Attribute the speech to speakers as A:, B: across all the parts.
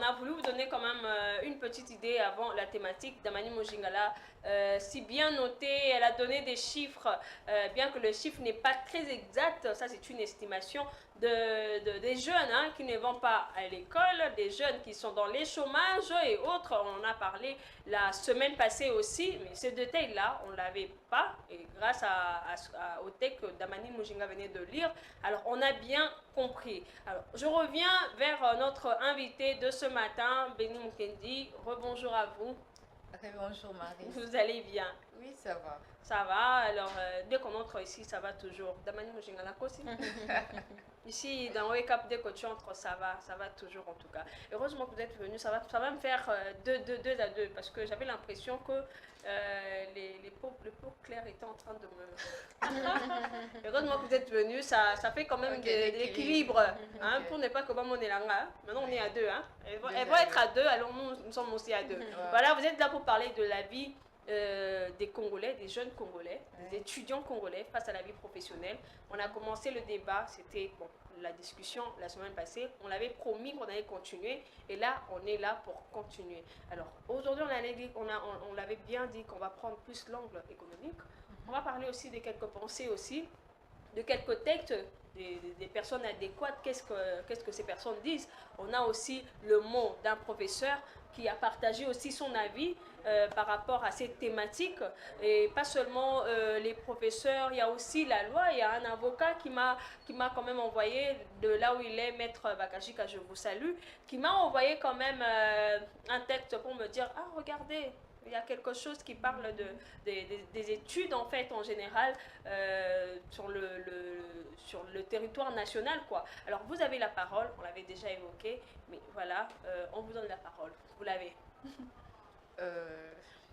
A: a voulu vous donner quand même une petite idée avant la thématique. Damani Mojingala, si bien noté, elle a donné des chiffres, bien que le chiffre n'est pas très exact, ça c'est une estimation des jeunes hein, qui ne vont pas à l'école, des jeunes qui sont dans les chômages et autres. On en a parlé la semaine passée aussi, mais ce détail-là, on ne l'avait pas. Et grâce au texte que Damani Mojinga venait de lire, alors on a bien compris. Alors, je reviens vers notre invité de ce matin, Béni Mukendi. Rebonjour à vous.
B: Bonjour Marie.
A: Vous allez bien?
B: Oui, ça va.
A: Ça va, alors dès qu'on entre ici, ça va toujours. Damani Mojingala aussi. Ici, dans Wake Up, dès que tu entres, ça va toujours en tout cas. Heureusement que vous êtes venu, ça va me faire 2 à 2 parce que j'avais l'impression que le pot clair était en train de me... Heureusement que vous êtes venu, ça fait quand même de l'équilibre hein, pour ne pas que mon est là. Maintenant, on est à 2. Hein. Elles vont être à 2, alors nous sommes aussi à 2. Voilà, vous êtes là pour parler de la vie des Congolais, des jeunes Congolais, des étudiants congolais face à la vie professionnelle. On a commencé le débat, c'était la discussion la semaine passée. On l'avait promis qu'on allait continuer et là, on est là pour continuer. Alors, aujourd'hui, on l'avait bien dit qu'on va prendre plus l'angle économique. On va parler aussi de quelques pensées aussi, de quelques textes, des personnes adéquates, qu'est-ce que ces personnes disent. On a aussi le mot d'un professeur qui a partagé aussi son avis par rapport à cette thématique. Et pas seulement les professeurs, il y a aussi la loi. Il y a un avocat qui m'a quand même envoyé, de là où il est, Maître Bakajika, je vous salue, qui m'a envoyé quand même un texte pour me dire, ah regardez, il y a quelque chose qui parle des études en fait en général sur le territoire national quoi. Alors vous avez la parole, on l'avait déjà évoqué, mais voilà, on vous donne la parole, vous l'avez.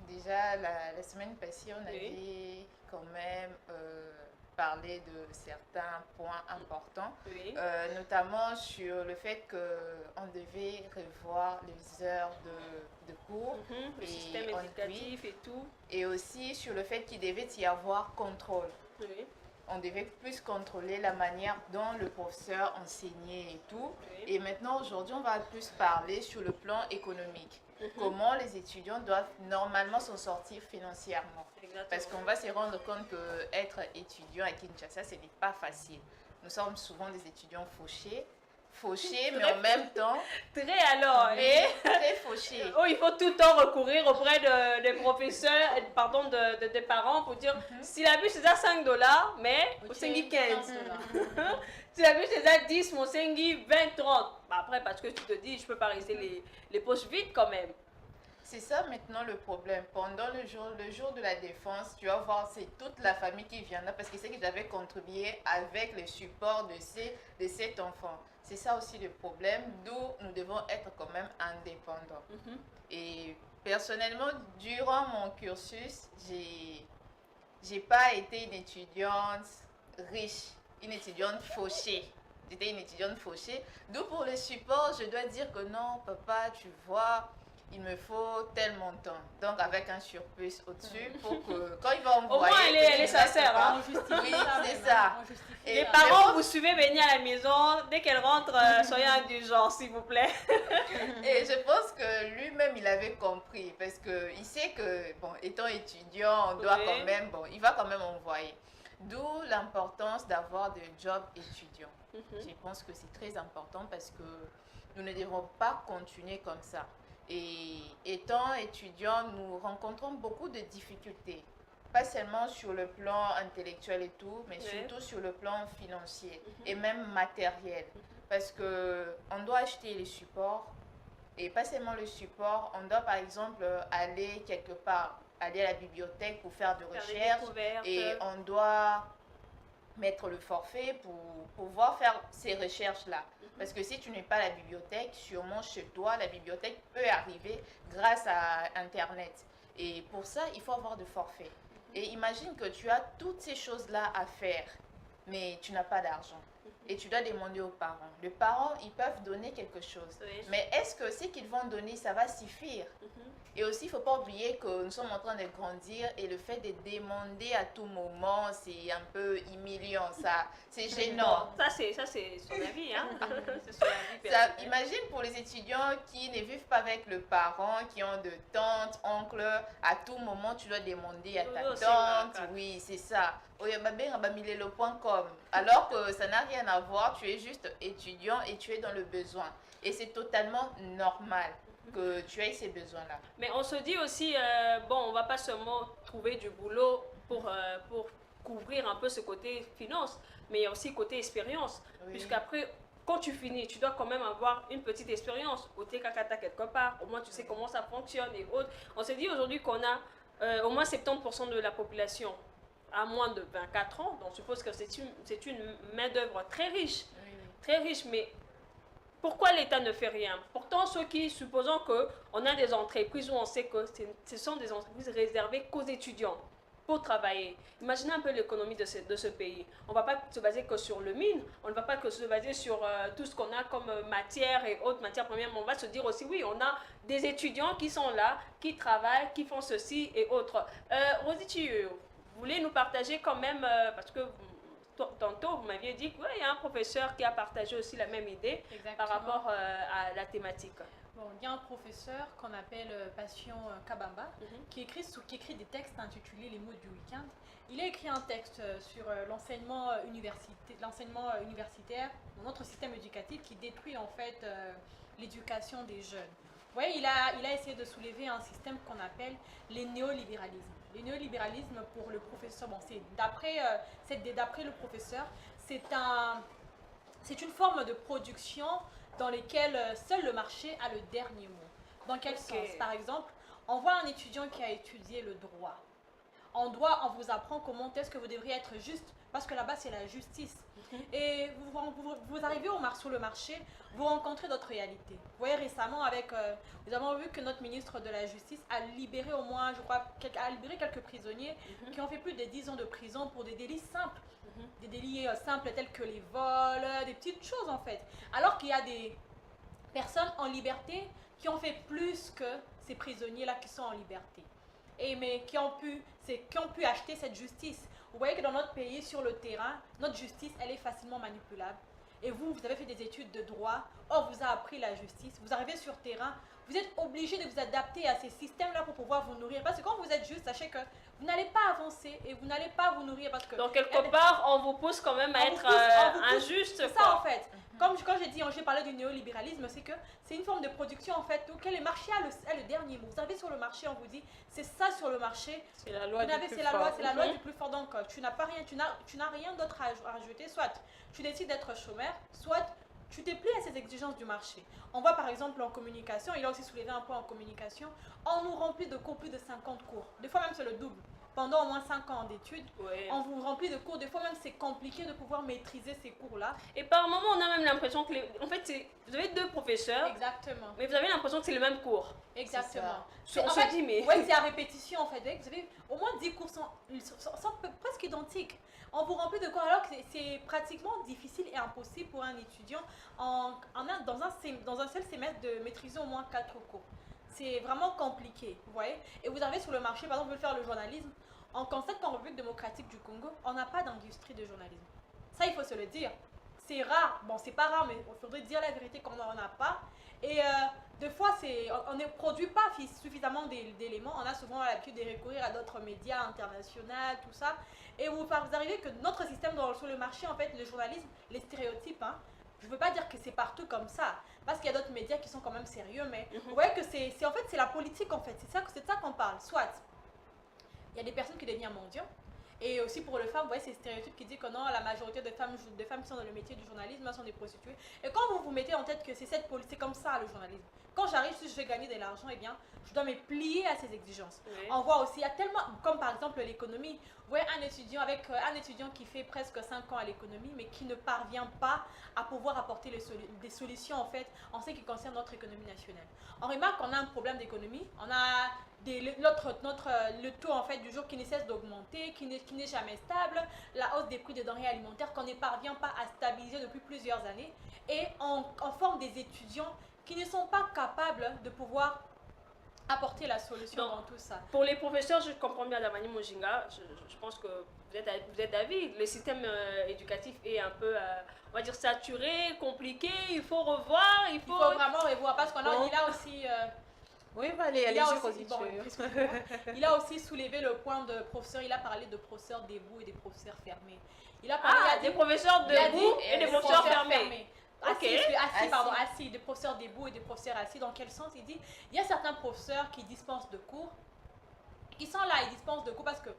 B: Déjà la semaine passée on avait quand même parlé de certains points importants, notamment sur le fait qu'on devait revoir les heures de cours,
A: le système éducatif et tout.
B: Et aussi sur le fait qu'il devait y avoir contrôle. On devait plus contrôler la manière dont le professeur enseignait et tout. Et maintenant, aujourd'hui, on va plus parler sur le plan économique. Comment les étudiants doivent normalement s'en sortir financièrement. Exactement. Parce qu'on va se rendre compte qu'être étudiant à Kinshasa, ce n'est pas facile. Nous sommes souvent des étudiants fauchés, mais en même temps très fauchés.
A: Oh, il faut tout le temps recourir auprès des professeurs, pardon, des parents pour dire si la bûche c'est à $5, mais au Sengi 15. Si la bûche c'est à 10, mon Sengi 20, 30. Bah après, parce que tu te dis, je peux pas rester les poches vides quand même.
B: C'est ça maintenant le problème. Pendant le jour de la défense, tu vas voir, c'est toute la famille qui vient là parce que c'est qu'ils avaient contribué avec le support de cet enfant. C'est ça aussi le problème, d'où nous devons être quand même indépendants. Et personnellement, durant mon cursus, j'ai pas été une étudiante riche, une étudiante fauchée. J'étais une étudiante fauchée. D'où pour le support, je dois dire que non, papa, tu vois, il me faut tel montant. Donc avec un surplus au-dessus pour que quand il va envoyer...
A: Au moins elle est sincère. Hein?
B: Oui, c'est ça.
A: Et les parents, vous suivez venir à la maison. Dès qu'elle rentre, soyez indulgents, s'il vous plaît.
B: Et je pense que lui-même, il avait compris. Parce qu'il sait que, bon, étant étudiant, on doit quand même... Bon, il va quand même envoyer. D'où l'importance d'avoir des jobs étudiants. Je pense que c'est très important parce que nous ne devons pas continuer comme ça. Et étant étudiants, nous rencontrons beaucoup de difficultés. Pas seulement sur le plan intellectuel et tout, mais surtout sur le plan financier et même matériel. Parce qu'on doit acheter les supports. Et pas seulement le support, on doit par exemple aller quelque part, aller à la bibliothèque pour faire des recherches. Et on doit mettre le forfait pour pouvoir faire ces recherches-là. Parce que si tu n'es pas à la bibliothèque, sûrement chez toi, la bibliothèque peut arriver grâce à Internet. Et pour ça, il faut avoir de forfait. Et imagine que tu as toutes ces choses-là à faire, mais tu n'as pas d'argent. et tu dois demander aux parents. Les parents, ils peuvent donner quelque chose.
A: Oui.
B: Mais est-ce que ce qu'ils vont donner, ça va suffire? Et aussi, il ne faut pas oublier que nous sommes en train de grandir et le fait de demander à tout moment, c'est un peu humiliant, ça. C'est gênant.
A: Ça, c'est son avis, hein. C'est son avis personnel.
B: Imagine pour les étudiants qui ne vivent pas avec le parent, qui ont de tantes, oncles, à tout moment, tu dois demander à ta tante. Oui, c'est ça. Alors que ça n'a rien à voir, tu es juste étudiant et tu es dans le besoin. Et c'est totalement normal que tu aies ces besoins-là.
A: Mais on se dit aussi, bon, on va pas seulement trouver du boulot pour couvrir un peu ce côté finance, mais il y a aussi côté expérience. Oui. Puisqu'après, quand tu finis, tu dois quand même avoir une petite expérience au TKKTA quelque part, au moins tu sais comment ça fonctionne et autres. On s'est dit aujourd'hui qu'on a au moins 70% de la population à moins de 24 ans, donc je suppose que c'est une main-d'œuvre très riche, très riche, mais pourquoi l'État ne fait rien? Pourtant, ceux qui, supposons qu'on a des entreprises où on sait que ce sont des entreprises réservées qu'aux étudiants pour travailler. Imaginez un peu l'économie de ce pays. On ne va pas se baser que sur le mine, on ne va pas que se baser sur tout ce qu'on a comme matière et autres matières premières, mais on va se dire aussi, oui, on a des étudiants qui sont là, qui travaillent, qui font ceci et autres. Rosie, tu voulais nous partager quand même, parce que tantôt, vous m'aviez dit qu'il y a un professeur qui a partagé aussi la même idée. Exactement. Par rapport à la thématique.
C: Bon, il y a un professeur qu'on appelle Passion Kabamba qui écrit des textes intitulés Les mots du week-end. Il a écrit un texte sur l'enseignement universitaire dans notre système éducatif qui détruit en fait l'éducation des jeunes. Vous voyez, il a essayé de soulever un système qu'on appelle les néolibéralismes. Le néolibéralisme pour le professeur, bon, c'est d'après le professeur, c'est une forme de production dans laquelle seul le marché a le dernier mot. Dans quel sens? Par exemple, on voit un étudiant qui a étudié le droit. On vous apprend comment est-ce que vous devriez être juste, parce que là-bas c'est la justice. Et vous arrivez sur le marché, vous rencontrez d'autres réalités. Vous voyez récemment nous avons vu que notre ministre de la Justice a libéré au moins, je crois, quelques prisonniers qui ont fait plus de 10 ans de prison pour des délits simples. Des délits simples tels que les vols, des petites choses en fait. Alors qu'il y a des personnes en liberté qui ont fait plus que ces prisonniers-là qui sont en liberté. Mais qui ont pu acheter cette justice. Vous voyez que dans notre pays, sur le terrain, notre justice, elle est facilement manipulable. Et vous avez fait des études de droit, on vous a appris la justice, vous arrivez sur le terrain, vous êtes obligé de vous adapter à ces systèmes-là pour pouvoir vous nourrir. Parce que quand vous êtes juste, sachez que vous n'allez pas avancer et vous n'allez pas vous nourrir. Parce que
A: donc quelque part, on vous pousse quand même à être injuste.
C: C'est ça en fait. Comme quand j'ai parlé du néolibéralisme, c'est que c'est une forme de production en fait, auquel le marché a le dernier mot. Vous arrivez sur le marché, on vous dit, c'est ça sur le marché.
A: C'est la loi du plus
C: fort. C'est la loi du plus fort. Donc tu n'as rien d'autre à rajouter. Soit tu décides d'être chômeur, soit tu te plies à ces exigences du marché. On voit par exemple en communication, il a aussi soulevé un point en communication, on nous remplit de cours, plus de 50 cours. Des fois même c'est le double. Pendant au moins 5 ans d'études, on vous remplit de cours. Des fois même c'est compliqué de pouvoir maîtriser ces cours-là.
A: Et par moments on a même l'impression que en fait vous avez deux professeurs.
C: Exactement.
A: Mais vous avez l'impression que c'est le même cours.
C: Exactement.
A: On se dit mais...
C: Oui, c'est à répétition en fait. Vous avez au moins 10 cours sont presque identiques. On vous remplit de cours alors que c'est pratiquement difficile et impossible pour un étudiant dans un seul semestre de maîtriser au moins 4 cours. C'est vraiment compliqué, vous voyez. Et vous arrivez sur le marché, par exemple, vous voulez faire le journalisme. On constate qu'en République démocratique du Congo, on n'a pas d'industrie de journalisme. Ça, il faut se le dire. C'est rare. Bon, c'est pas rare, mais il faudrait dire la vérité qu'on n'en a pas. Et des fois, on ne produit pas suffisamment d'éléments. On a souvent l'habitude de recourir à d'autres médias internationaux, tout ça. Et vous arrivez que notre système sur le marché, en fait, le journalisme, les stéréotypes, hein, je ne veux pas dire que c'est partout comme ça, parce qu'il y a d'autres médias qui sont quand même sérieux, mais vous voyez que c'est la politique en fait, c'est de ça qu'on parle. Soit, il y a des personnes qui deviennent mendiants, et aussi pour les femmes, vous voyez ces stéréotypes qui disent que non, la majorité des femmes qui sont dans le métier du journalisme sont des prostituées. Et quand vous vous mettez en tête que c'est comme ça le journalisme, quand j'arrive, si je vais gagner de l'argent, eh bien, je dois me plier à ces exigences.
A: Oui.
C: On voit aussi, il y a tellement, comme par exemple l'économie, vous voyez un étudiant qui fait presque 5 ans à l'économie, mais qui ne parvient pas à pouvoir apporter des solutions en fait en ce qui concerne notre économie nationale. On remarque qu'on a un problème d'économie, on a le taux en fait du jour qui ne cesse d'augmenter, qui n'est jamais stable, la hausse des prix des denrées alimentaires qu'on ne parvient pas à stabiliser depuis plusieurs années, et on forme des étudiants qui ne sont pas capables de pouvoir apporter la solution dans tout ça.
A: Pour les professeurs, je comprends bien Damani Mojinga, je pense que vous êtes d'avis, le système éducatif est un peu, on va dire, saturé, compliqué, il faut revoir,
C: il faut vraiment revoir, parce qu'il a aussi...
D: oui, allez-y, Rosie.
C: Il a aussi soulevé le point de professeurs, il a parlé de professeurs debout et des professeurs fermés. Il a parlé
A: des professeurs debout et des professeurs fermés.
C: Assis, des professeurs debout et des professeurs assis. Dans quel sens? Il dit, il y a certains professeurs qui dispensent de cours, qui sont là, ils dispensent de cours parce qu'on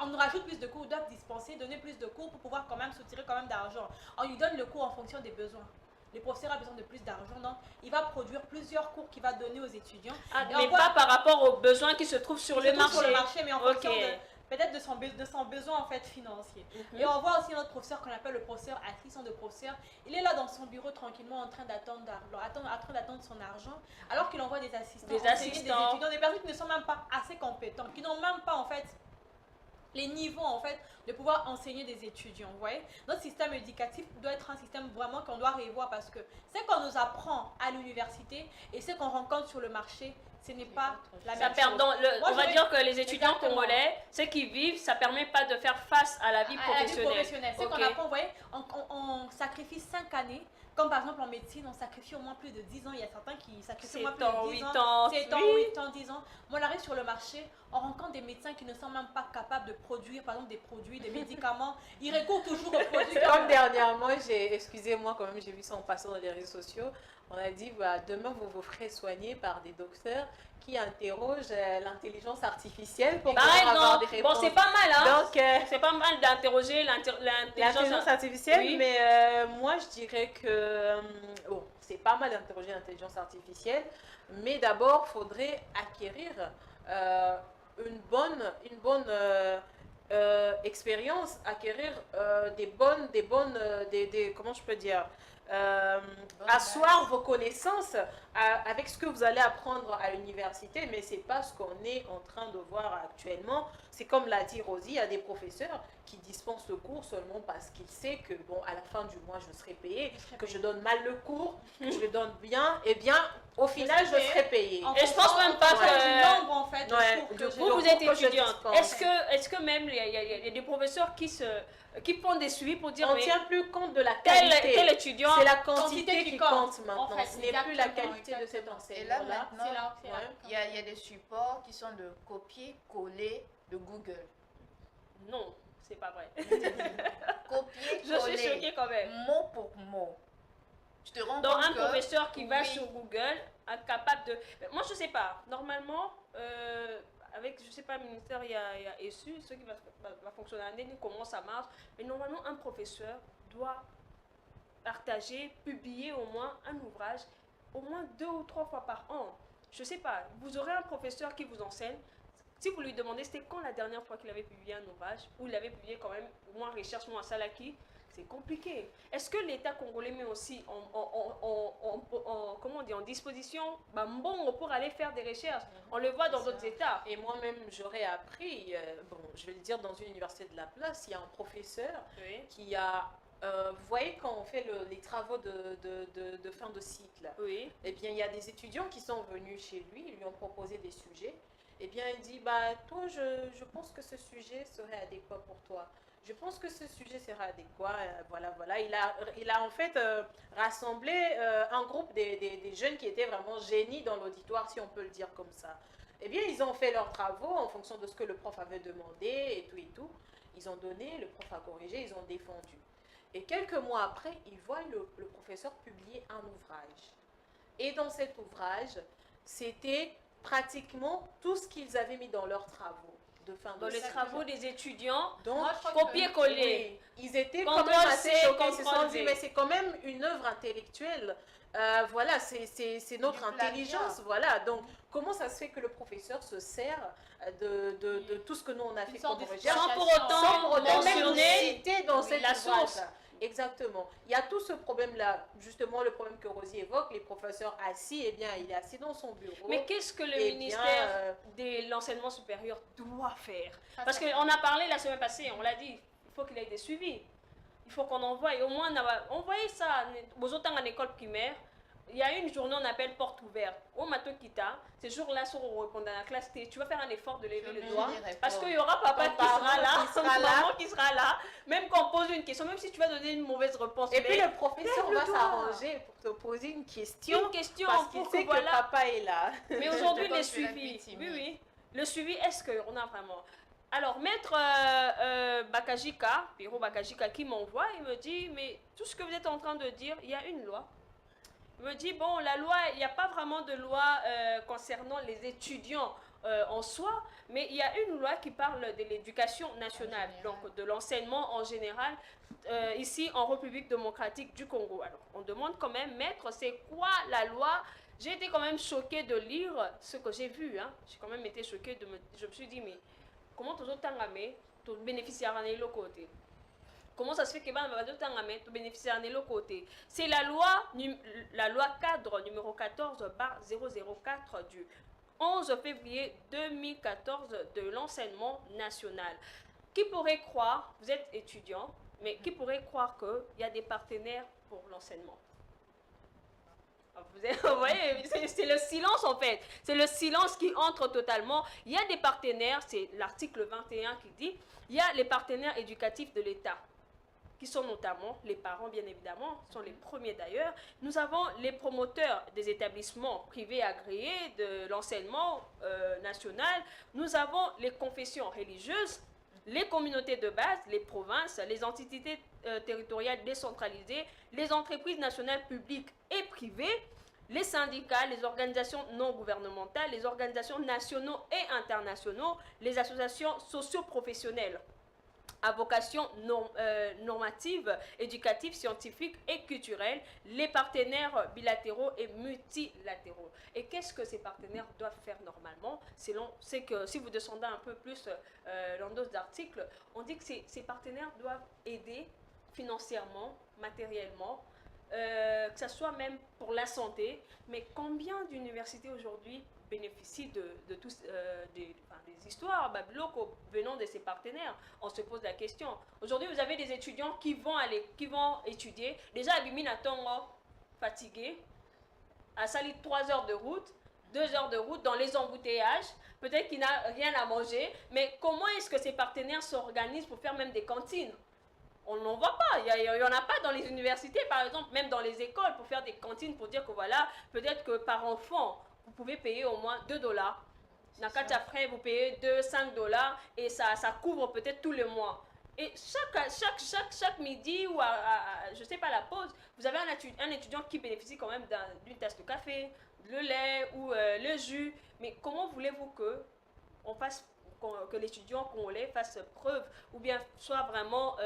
C: nous rajoute plus de cours, ils doivent dispenser, donner plus de cours pour pouvoir quand même soutirer quand même d'argent. On lui donne le cours en fonction des besoins. Le professeur a besoin de plus d'argent, donc il va produire plusieurs cours qu'il va donner aux étudiants.
A: Mais pas par rapport aux besoins qui se trouvent sur le marché.
C: Mais en fonction peut-être de son besoin en fait financier. Et on voit aussi notre professeur qu'on appelle le professeur assis, son de professeur. Il est là dans son bureau tranquillement en train d'attendre son argent, alors qu'il envoie des assistants, des étudiants, des personnes qui ne sont même pas assez compétentes, qui n'ont même pas en fait les niveaux en fait de pouvoir enseigner des étudiants. Vous voyez, notre système éducatif doit être un système vraiment qu'on doit revoir, parce que ce qu'on nous apprend à l'université et ce qu'on rencontre sur le marché, ce n'est pas la même chose.
A: On va dire que les étudiants congolais, ceux qui vivent, ça ne permet pas de faire face à la vie professionnelle.
C: Ce qu'on apprend, vous voyez, on sacrifie 5 années. Comme par exemple en médecine, on sacrifie au moins plus de 10 ans. Il y a certains qui sacrifient au moins plus de 10 ans. 7 ans, 8 ans, 10 ans. Mais on arrive sur le marché, on rencontre des médecins qui ne sont même pas capables de produire, par exemple, des produits, des médicaments. Ils recourent toujours aux produits.
D: Comme dernièrement, excusez-moi quand même, j'ai vu ça en passant dans les réseaux sociaux. On a dit, demain vous vous ferez soigner par des docteurs qui interrogent l'intelligence artificielle pour pouvoir avoir des réponses.
A: Bon, c'est pas mal, hein.
D: Donc,
A: c'est pas mal d'interroger
D: l'intelligence artificielle, oui. Mais moi je dirais que c'est pas mal d'interroger l'intelligence artificielle, mais d'abord, il faudrait acquérir une bonne expérience, acquérir comment je peux dire, asseoir vos connaissances avec ce que vous allez apprendre à l'université, mais c'est pas ce qu'on est en train de voir actuellement. C'est comme l'a dit Rosie, il y a des professeurs qui dispensent le cours seulement parce qu'ils savent que à la fin du mois je serai payé, que je donne mal le cours, que je le donne bien, et bien au final je serai payé.
A: Et je pense même pas que
C: nombre en fait
A: vous êtes étudiante. Est-ce que même il y a des professeurs qui font des suivis pour dire
D: on ne tient plus compte de la qualité.
A: Tel étudiant,
D: c'est la quantité qui compte maintenant.
C: En fait,
D: ce n'est plus la qualité de cet enseignement.
B: Et là maintenant, il y a des supports qui sont de copier-coller de Google.
A: Non, c'est pas vrai.
B: Copier-coller.
A: Je suis choquée quand même.
B: Mot pour mot. Je te rends
A: donc
B: compte
A: un professeur qui va sur Google, incapable de... Moi je sais pas, normalement, avec, je sais pas, le ministère, il y a ESU, ce qui va fonctionner en année, comment ça marche, mais normalement un professeur doit partager, publier au moins un ouvrage, au moins 2 ou 3 fois par an. Je sais pas, vous aurez un professeur qui vous enseigne. Si vous lui demandez c'était quand la dernière fois qu'il avait publié un ouvrage, ou il avait publié quand même, moins recherche, moins salaki, c'est compliqué. Est-ce que l'État congolais met aussi comment on dit, en disposition pour aller faire des recherches? On le voit dans d'autres États.
D: Et moi-même, j'aurais appris, je vais le dire, dans une université de la place, il y a un professeur qui a... vous voyez, quand on fait les travaux de fin de cycle, eh bien, il y a des étudiants qui sont venus chez lui, ils lui ont proposé des sujets. Eh bien, il dit, toi, je pense que ce sujet serait adéquat pour toi. Je pense que ce sujet sera adéquat. Voilà. Il a en fait rassemblé un groupe des jeunes qui étaient vraiment génies dans l'auditoire, si on peut le dire comme ça. Eh bien, ils ont fait leurs travaux en fonction de ce que le prof avait demandé et tout. Ils ont donné, le prof a corrigé, ils ont défendu. Et quelques mois après, ils voient le professeur publier un ouvrage. Et dans cet ouvrage, c'était pratiquement tout ce qu'ils avaient mis dans leurs travaux. de fin de
A: Dans les
D: cycle.
A: travaux des étudiants,
D: Donc,
A: copier-coller.
D: Oui, ils étaient
A: Contrôle
D: quand même assez
A: C,
D: choqués. Ils se
A: contrôle
D: sont dit,
A: V.
D: mais c'est quand même une œuvre intellectuelle. Voilà, c'est notre intelligence. Voilà. Donc, comment ça se fait que le professeur se sert de tout ce que nous on a fait comme recherche
A: sans pour autant mentionner
D: citer dans cette
A: la source.
D: Exactement. Il y a tout ce problème-là, justement le problème que Rosie évoque, les professeurs assis, eh bien, il est assis dans son bureau.
A: Mais qu'est-ce que le ministère de l'enseignement supérieur doit faire? Parce qu'on a parlé la semaine passée, on l'a dit, il faut qu'il ait des suivis. Il faut qu'on envoie, au moins envoyer ça aux autres en école primaire. Il y a une journée, on appelle porte ouverte. Au Matokita, ces jours-là, sur répondre à la classe, tu vas faire un effort de lever le doigt. Parce qu'il y aura papa qui sera là, maman qui sera là. Même quand on pose une question, même si tu vas donner une mauvaise réponse.
D: Et puis le professeur va s'arranger pour te poser une question. Parce qu'il sait que papa est là.
A: Mais aujourd'hui, les suivis. Oui. Le suivi, est-ce qu'on a vraiment... Alors, maître Bakajika, Piro Bakajika, qui m'envoie, il me dit, mais tout ce que vous êtes en train de dire, il y a une loi. Il me dit, bon, la loi, il n'y a pas vraiment de loi concernant les étudiants en soi, mais il y a une loi qui parle de l'éducation nationale, donc de l'enseignement en général, ici en République démocratique du Congo. Alors, on demande quand même, maître, c'est quoi la loi? J'ai été quand même choquée de lire ce que j'ai vu. Hein. J'ai quand même été choquée je me suis dit, mais comment tu as bénéficié de l'autre côté? Comment ça se fait que tu bénéficies de l'autre côté? C'est la loi cadre numéro 14/004 du 11 février 2014 de l'enseignement national. Qui pourrait croire, vous êtes étudiant, mais qui pourrait croire qu'il y a des partenaires pour l'enseignement? Vous voyez, c'est le silence en fait. C'est le silence qui entre totalement. Il y a des partenaires, c'est l'article 21 qui dit, il y a les partenaires éducatifs de l'État, qui sont notamment les parents, bien évidemment, sont les premiers d'ailleurs. Nous avons les promoteurs des établissements privés agréés de l'enseignement national. Nous avons les confessions religieuses, les communautés de base, les provinces, les entités territoriales décentralisées, les entreprises nationales publiques et privées, les syndicats, les organisations non gouvernementales, les organisations nationaux et internationaux, les associations socio-professionnelles à vocation normative, éducative, scientifique et culturelle, les partenaires bilatéraux et multilatéraux. Et qu'est-ce que ces partenaires doivent faire normalement? C'est que si vous descendez un peu plus l'endos d'articles, on dit que ces partenaires doivent aider financièrement, matériellement, que ce soit même pour la santé. Mais combien d'universités aujourd'hui bénéficient de tous des histoires venant de ces partenaires? On se pose la question. Aujourd'hui, vous avez des étudiants qui vont étudier. Déjà, Abimina Tongo, fatigué, a sali 3 heures de route, 2 heures de route dans les embouteillages. Peut-être qu'il n'a rien à manger. Mais comment est-ce que ces partenaires s'organisent pour faire même des cantines? On n'en voit pas. Il n'y en a pas dans les universités, par exemple, même dans les écoles, pour faire des cantines, pour dire que voilà, peut-être que par enfant, vous pouvez payer au moins $2. Nakata frais, vous payez $5 et ça couvre peut-être tous les mois. Et chaque midi ou je sais pas, la pause, vous avez un étudiant qui bénéficie quand même d'une tasse de café, le lait ou le jus. Mais comment voulez-vous que l'étudiant congolais fasse preuve ou bien soit vraiment,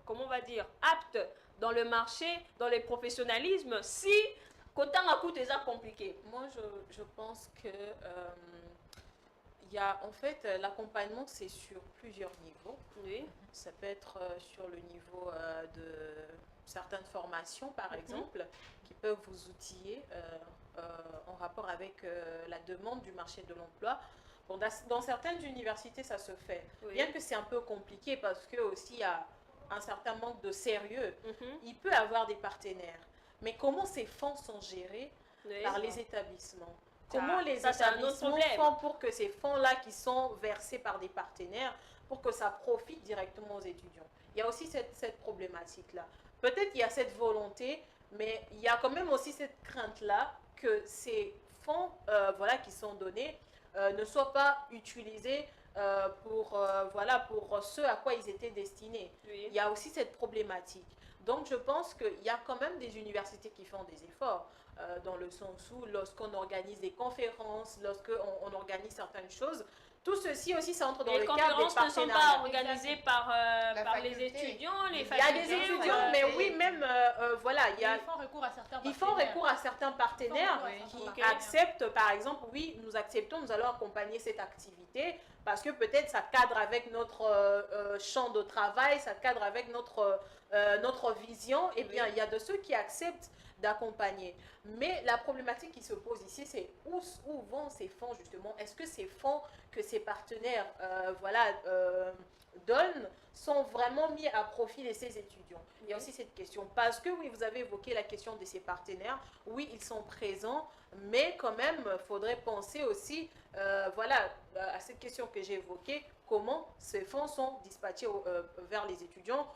A: comment on va dire, apte dans le marché, dans le professionnalisme, si qu'autant à coût est compliqué?
D: Moi, je pense que en fait, l'accompagnement, c'est sur plusieurs niveaux.
A: Oui.
D: Ça peut être sur le niveau de certaines formations, par exemple, qui peuvent vous outiller en rapport avec la demande du marché de l'emploi. Bon, dans certaines universités, ça se fait. Oui. Bien que c'est un peu compliqué parce que aussi il y a un certain manque de sérieux. Il peut y avoir des partenaires. Mais comment ces fonds sont gérés par les établissements? Comment les établissements font pour que ces fonds-là qui sont versés par des partenaires, pour que ça profite directement aux étudiants? Il y a aussi cette problématique-là. Peut-être qu'il y a cette volonté, mais il y a quand même aussi cette crainte-là que ces fonds qui sont donnés ne soient pas utilisés pour ce à quoi ils étaient destinés. Oui. Il y a aussi cette problématique. Donc, je pense qu'il y a quand même des universités qui font des efforts. dans le sens où lorsqu'on organise des conférences, lorsqu'on organise certaines choses, tout ceci aussi, ça entre dans le cadre des partenariats.
A: Les conférences ne sont pas organisées par les étudiants, les facultés.
D: Il y a des étudiants, mais oui, même, voilà.
C: Ils font recours à certains partenaires.
D: Ils font recours à certains partenaires qui acceptent, par exemple, oui, nous acceptons, nous allons accompagner cette activité parce que peut-être ça cadre avec notre champ de travail, ça cadre avec notre vision. Eh bien, il y a de ceux qui acceptent d'accompagner. Mais la problématique qui se pose ici, c'est où vont ces fonds justement? Est-ce que ces fonds que ces partenaires donnent sont vraiment mis à profit de ces étudiants? Il y a aussi cette question. Parce que oui, vous avez évoqué la question de ces partenaires. Oui, ils sont présents, mais quand même, il faudrait penser aussi à cette question que j'ai évoquée, comment ces fonds sont dispatchés vers les étudiants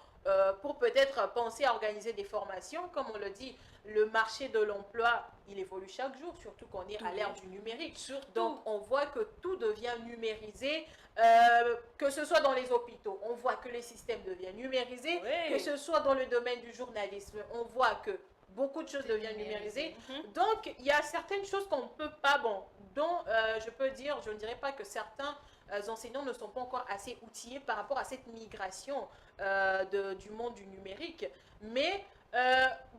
D: pour peut-être penser à organiser des formations. Comme on le dit, le marché de l'emploi, il évolue chaque jour, surtout qu'on est à l'ère du numérique. Donc, on voit que tout devient numérisé, que ce soit dans les hôpitaux, on voit que les systèmes deviennent numérisés, que ce soit dans le domaine du journalisme, on voit que beaucoup de choses deviennent numérisées. Donc, il y a certaines choses qu'on ne peut pas, dont je peux dire, je ne dirais pas que certains enseignants ne sont pas encore assez outillés par rapport à cette migration du monde du numérique. Mais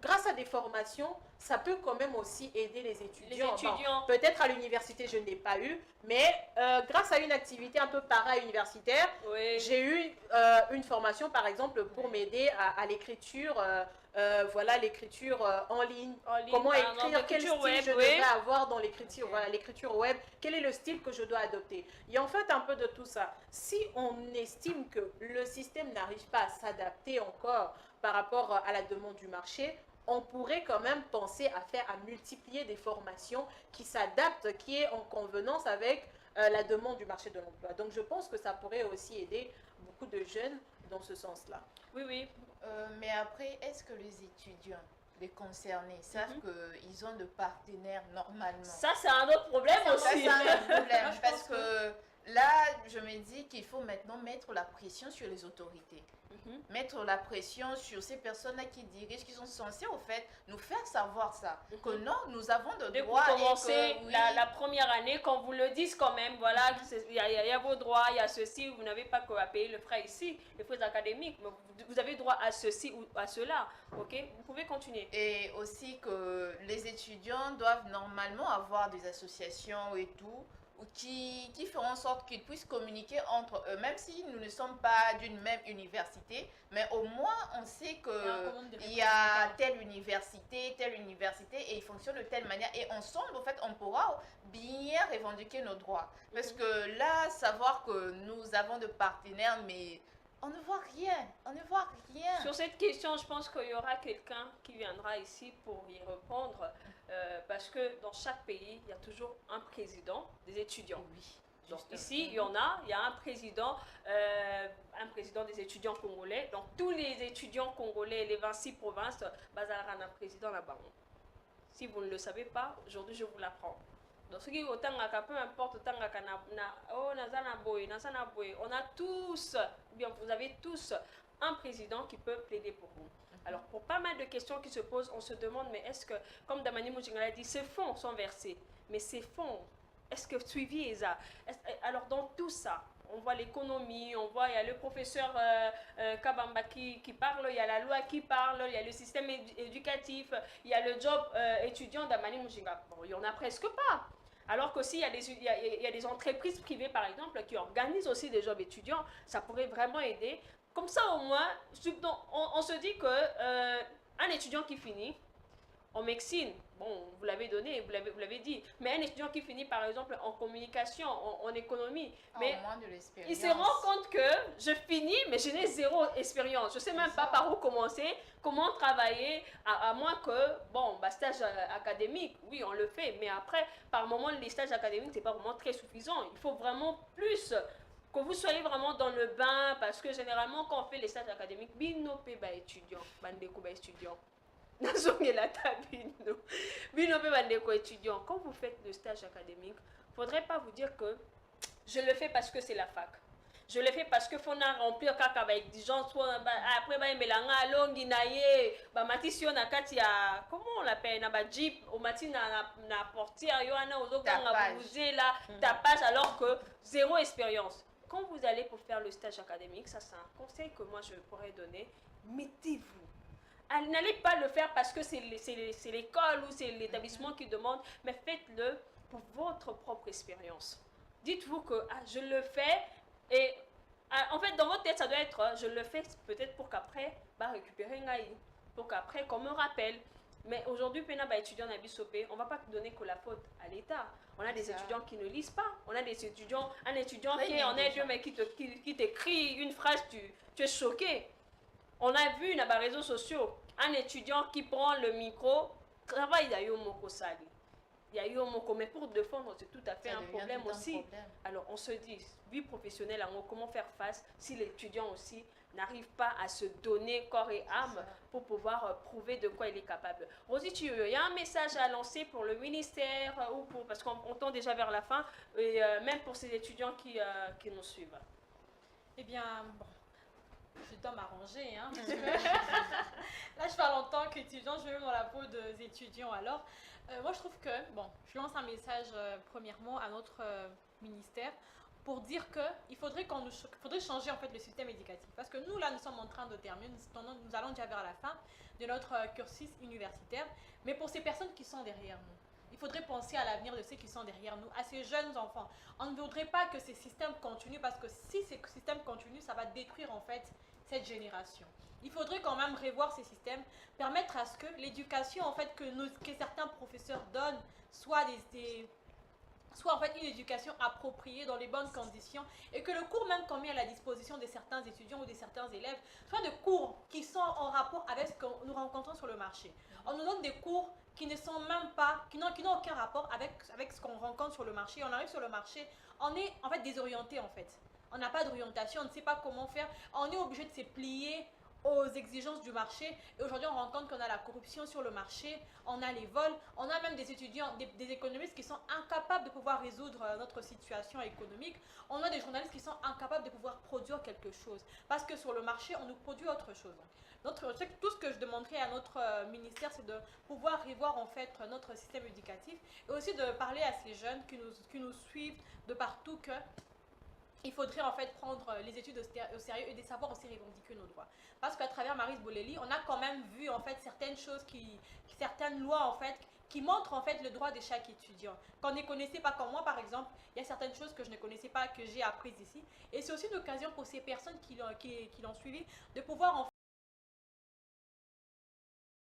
D: grâce à des formations, ça peut quand même aussi aider les étudiants. Peut-être à l'université, je ne l'ai pas eu, mais grâce à une activité un peu para-universitaire, j'ai eu une formation, par exemple, pour m'aider à l'écriture, l'écriture en ligne. Comment écrire, quel style web, je devrais avoir dans l'écriture, l'écriture web, quel est le style que je dois adopter. Il y a en fait un peu de tout ça. Si on estime que le système n'arrive pas à s'adapter encore par rapport à la demande du marché, on pourrait quand même penser à multiplier des formations qui s'adaptent, qui est en convenance avec la demande du marché de l'emploi. Donc je pense que ça pourrait aussi aider beaucoup de jeunes dans ce sens-là.
A: Oui.
B: Mais après, est-ce que les étudiants, les concernés, savent qu'ils ont de partenaires normalement?
A: Ça, c'est un autre problème aussi.
B: Ça, c'est un autre problème parce que là, je me dis qu'il faut maintenant mettre la pression sur les autorités. Mettre la pression sur ces personnes-là qui dirigent, qui sont censées, au fait, nous faire savoir ça. Que non, nous avons de droits.
A: Dès que vous commencez la première année, qu'on vous le dise quand même, voilà, il y a vos droits, il y a ceci, vous n'avez pas qu'à payer le frais ici, les frais académiques, mais vous avez droit à ceci ou à cela, ok? Vous pouvez continuer.
B: Et aussi que les étudiants doivent normalement avoir des associations et tout, qui feront en sorte qu'ils puissent communiquer entre eux, même si nous ne sommes pas d'une même université, mais au moins on sait qu'il y a telle université, et ils fonctionnent de telle manière, et ensemble, en fait, on pourra bien revendiquer nos droits. Parce que là, savoir que nous avons de partenaires, mais on ne voit rien,
A: Sur cette question, je pense qu'il y aura quelqu'un qui viendra ici pour y répondre, parce que dans chaque pays, il y a toujours un président des étudiants. Donc ici, il y a un président des étudiants congolais. Donc tous les étudiants congolais, les 26 provinces, ont un président là-bas. Si vous ne le savez pas, aujourd'hui je vous l'apprends. Donc, ce qui est peu importe, on a tous, bien vous avez tous un président qui peut plaider pour vous. Alors, pour pas mal de questions qui se posent, on se demande, mais est-ce que, comme Damani Mujingala a dit, ces fonds sont versés, mais ces fonds, est-ce que suivi est ça? Alors, dans tout ça, on voit l'économie, on voit, il y a le professeur Kabamba qui parle, il y a la loi qui parle, il y a le système éducatif, il y a le job étudiant d'Amani Mujinga. Bon, il n'y en a presque pas. Alors qu'aussi, il y a des entreprises privées, par exemple, qui organisent aussi des jobs étudiants. Ça pourrait vraiment aider. Comme ça, au moins, on se dit qu'un étudiant qui finit en médecine, bon, vous l'avez donné, vous l'avez dit, mais un étudiant qui finit, par exemple, en communication, en économie, mais il se rend compte que je finis, mais je n'ai zéro expérience. Je ne sais même pas par où commencer, comment travailler, à moins que, stage académique, oui, on le fait, mais après, par moment, les stages académiques, ce n'est pas vraiment très suffisant. Il faut vraiment plus que vous soyez vraiment dans le bain, parce que généralement, quand on fait les stages académiques, binopé ba étudiant, bandeko ba étudiant. Quand vous faites le stage académique, il ne faudrait pas vous dire que je le fais parce que c'est la fac. je le fais parce que faut na remplir kaka ba exigence après ba melanga longi na ye ba matisio na kati ya comment on l'appelle na ba jeep au matin na portière yo ana ozokanga buzela tapage alors que zéro expérience. Quand vous allez pour faire le stage académique, ça c'est un conseil que moi je pourrais donner, mettez-vous. N'allez pas le faire parce que c'est l'école ou c'est l'établissement qui demande, mais faites-le pour votre propre expérience. Dites-vous que je le fais et en fait dans votre tête ça doit être je le fais peut-être pour qu'après récupérer un aïe, pour qu'après qu'on me rappelle. Mais aujourd'hui, étudiant à Bissopé, on ne va pas donner que la faute à l'État. On a des étudiants qui ne lisent pas. On a des étudiants, un étudiant qui est en aide, mais qui t'écrit une phrase, tu es choqué. On a vu dans les réseaux sociaux, un étudiant qui prend le micro, travaille d'ailleurs au Mokosali. Il y a eu un mot, mais pour défendre, c'est tout à fait un problème aussi. Alors on se dit, vie professionnelle, comment faire face si l'étudiant aussi n'arrive pas à se donner corps et âme pour pouvoir prouver de quoi il est capable. Rosie, il y a un message à lancer pour le ministère, ou pour, parce qu'on tend déjà vers la fin, et même pour ces étudiants qui nous suivent.
C: Eh bien, bon, je dois m'arranger, hein, parce que là je parle en tant qu'étudiant, je vais dans la peau des étudiants. Alors, moi je trouve que, bon, je lance un message premièrement à notre ministère pour dire qu'il faudrait changer en fait le système éducatif. Parce que nous, là, nous sommes en train de terminer, nous allons déjà vers la fin de notre cursus universitaire. Mais pour ces personnes qui sont derrière nous, il faudrait penser à l'avenir de ceux qui sont derrière nous, à ces jeunes enfants. On ne voudrait pas que ces systèmes continuent, parce que si ces systèmes continuent, ça va détruire en fait cette génération. Il faudrait quand même revoir ces systèmes, permettre à ce que l'éducation en fait que certains professeurs donnent soit soit en fait une éducation appropriée dans les bonnes conditions, et que le cours même qu'on met à la disposition de certains étudiants ou de certains élèves soit des cours qui sont en rapport avec ce que nous rencontrons sur le marché. On nous donne des cours qui ne sont même pas, qui n'ont aucun rapport avec ce qu'on rencontre sur le marché. On arrive sur le marché, on est en fait désorienté en fait. On n'a pas d'orientation, on ne sait pas comment faire, on est obligé de se plier aux exigences du marché. Et aujourd'hui, on rend compte qu'on a la corruption sur le marché, on a les vols, on a même des étudiants, des économistes qui sont incapables de pouvoir résoudre notre situation économique. On a des journalistes qui sont incapables de pouvoir produire quelque chose. Parce que sur le marché, on nous produit autre chose. Tout ce que je demanderais à notre ministère, c'est de pouvoir revoir en fait notre système éducatif, et aussi de parler à ces jeunes qui nous suivent de partout que il faudrait en fait prendre les études au sérieux et de savoir aussi revendiquer nos droits. Parce qu'à travers Maryse Boleli, on a quand même vu en fait certaines choses, certaines lois en fait, qui montrent en fait le droit de chaque étudiant. Qu'on ne connaissait pas, comme moi par exemple, il y a certaines choses que je ne connaissais pas, que j'ai apprises ici. Et c'est aussi une occasion pour ces personnes qui l'ont suivi de pouvoir en